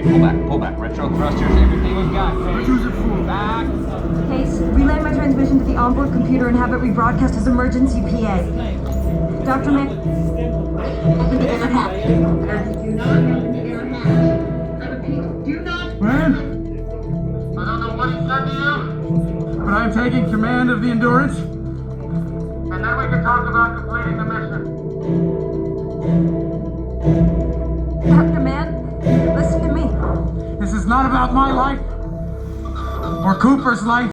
Okay, pull back. Retro thrusters, everything we've got. Let's use it full. Back. Case, relay my transmission to the onboard computer and have it rebroadcast as emergency PA. Dr. Mc... Open the air hatch. Do not open the air hatch. I repeat, do not... Man, I don't know what he said to you, but I'm taking command of the Endurance. and then we can talk about completing the mission. Dr. Mann, listen to me. This is not about my life or Cooper's life.